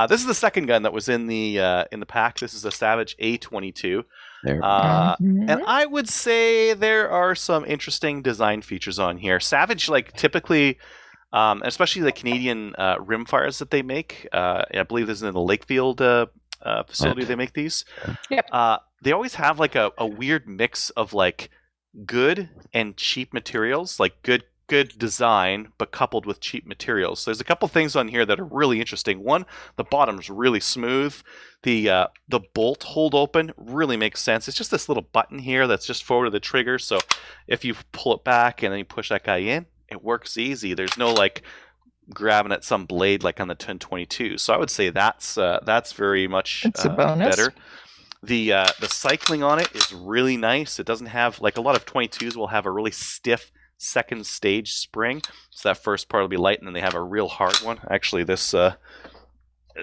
This is the second gun that was in the pack. This is a Savage A22. There. And I would say there are some interesting design features on here. Savage, like typically, especially the Canadian rimfires that they make. I believe this is in the Lakefield facility they make these. Yep. They always have like a weird mix of like good and cheap materials, like good design but coupled with cheap materials. So there's a couple things on here that are really interesting. One, the bottom's really smooth. The bolt hold open really makes sense. It's just this little button here that's just forward of the trigger, so if you pull it back and then you push that guy in, it works easy. There's no like grabbing at some blade like on the 1022. So I would say that's very much It's a bonus. better. The cycling on it is really nice. It doesn't have, like a lot of 22s will have a really stiff second stage spring, so that first part will be light and then they have a real hard one. Actually, this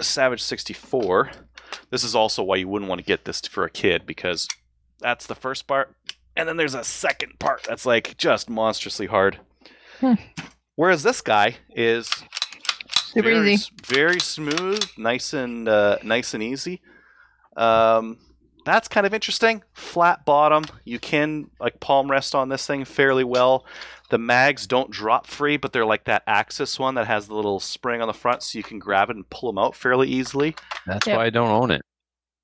Savage 64, this is also why you wouldn't want to get this for a kid, because that's the first part and then there's a second part that's like just monstrously hard. Whereas this guy is Super easy. very smooth, nice and easy. That's kind of interesting. Flat bottom. You can like palm rest on this thing fairly well. The mags don't drop free, but they're like that Axis one that has the little spring on the front, so you can grab it and pull them out fairly easily. That's why I don't own it.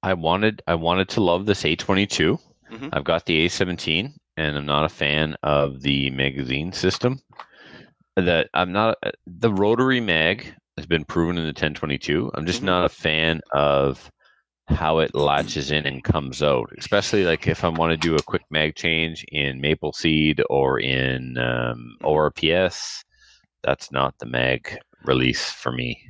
I wanted to love this A22. Mm-hmm. I've got the A17, and I'm not a fan of the magazine system. The rotary mag has been proven in the 1022. I'm just not a fan of how it latches in and comes out, especially like if I want to do a quick mag change in Maple Seed or in ORPS. That's not the mag release for me.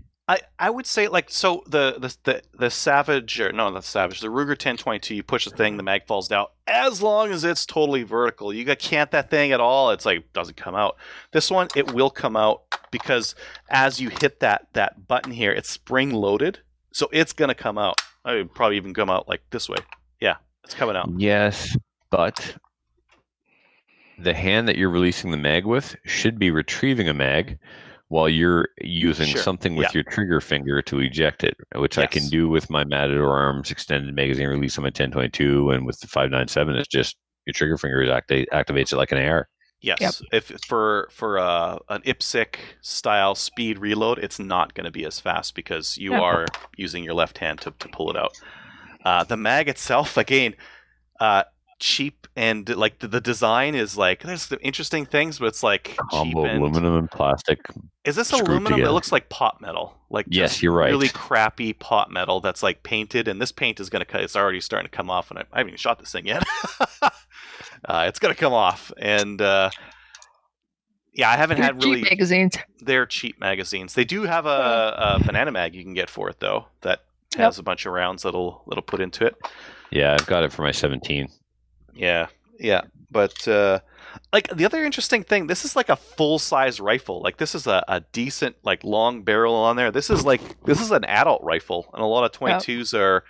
I would say like, so the Savage, or no, not Savage, the Ruger 1022, you push the thing, the mag falls down. As long as it's totally vertical, you can't that thing at all, it's like doesn't come out. This one, it will come out because as you hit that button here, it's spring loaded, so it's gonna come out. I would probably even come out like this way. Yeah, it's coming out. Yes, but the hand that you're releasing the mag with should be retrieving a mag while you're using something with your trigger finger to eject it, which I can do with my Matador Arms extended magazine release on my 1022, and with the 597, it's just your trigger finger activates it like an AR. Yes, if for an IPSC style speed reload, it's not going to be as fast because you are using your left hand to pull it out. The mag itself, again, cheap, and like the design is like, there's some interesting things, but it's like combo cheap and aluminum and plastic. Is this aluminum? Together. It looks like pot metal. Like yes, you're right. Really crappy pot metal that's like painted, and this paint is going to cut. It's already starting to come off, and I haven't even shot this thing yet. It's going to come off, and I haven't had really cheap magazines. They're cheap magazines. They do have a banana mag you can get for it though, that has a bunch of rounds that'll put into it. Yeah, I've got it for my 17. Yeah, but like the other interesting thing, this is like a full size rifle. Like this is a decent like long barrel on there. This is an adult rifle, and a lot of 22s are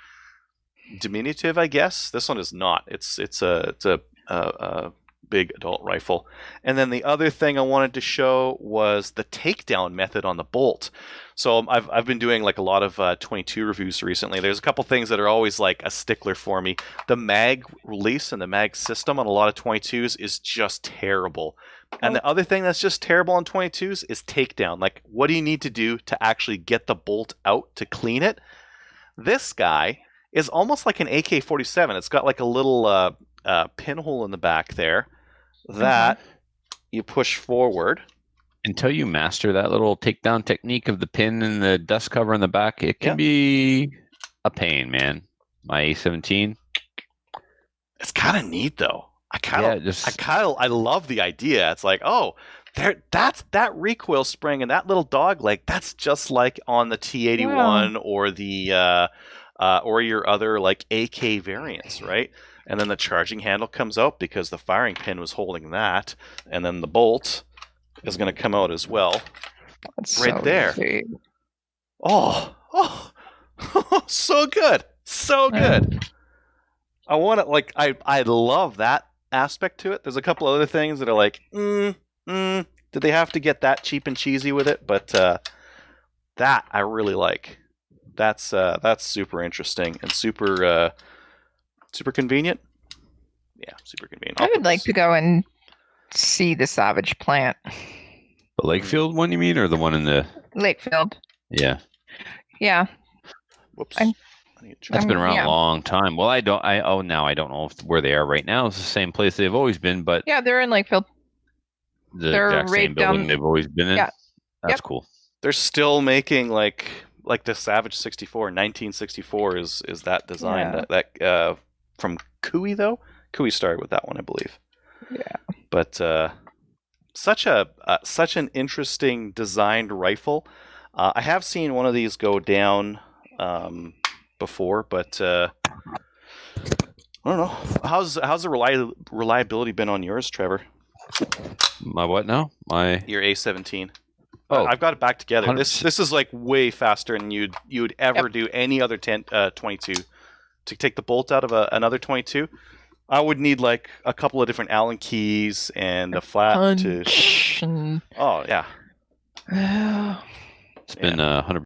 diminutive, I guess. This one is not. It's a big adult rifle. And then the other thing I wanted to show was the takedown method on the bolt. So I've been doing like a lot of 22 reviews recently. There's a couple things that are always like a stickler for me. The mag release and the mag system on a lot of 22s is just terrible. And the other thing that's just terrible on 22s is takedown. Like, what do you need to do to actually get the bolt out to clean it? This guy is almost like an AK-47. It's got like a little pinhole in the back there that you push forward. Until you master that little takedown technique of the pin and the dust cover in the back, it can be a pain, man. My A17. It's kind of neat though. I love the idea. It's like, that's that recoil spring and that little dog leg. That's just like on the T81 or the or your other like AK variants, right? And then the charging handle comes out because the firing pin was holding that, and then the bolt is going to come out as well. That's right so there. Sweet. Oh, so good, so good. I want it. Like I love that aspect to it. There's a couple other things that are like, did they have to get that cheap and cheesy with it? But that I really like. That's super interesting and super convenient. Yeah, super convenient. I would like to go and see the Savage plant. The Lakefield one, you mean, or the one in the Lakefield. Yeah? Yeah. Whoops. I'm- I need to That's check. been around yeah. a long time. Well, now I don't know where they are right now. It's the same place they've always been, but Yeah, they're in Lakefield. the They're exact same right building down- they've always been in. Yeah. That's Yep. cool. They're still making like the Savage 64, 1964 is that design Yeah. that from Kui though. Kui started with that one, I believe. Yeah. But such an interesting designed rifle. I have seen one of these go down before, but I don't know. How's the reliability been on yours, Trevor? My what now? My Your A17. Oh, I've got it back together. 100%. This is like way faster than you'd ever do any other 22. To take the bolt out of another 22, I would need like a couple of different Allen keys and a flat to. Punch and Oh yeah. it's been 100%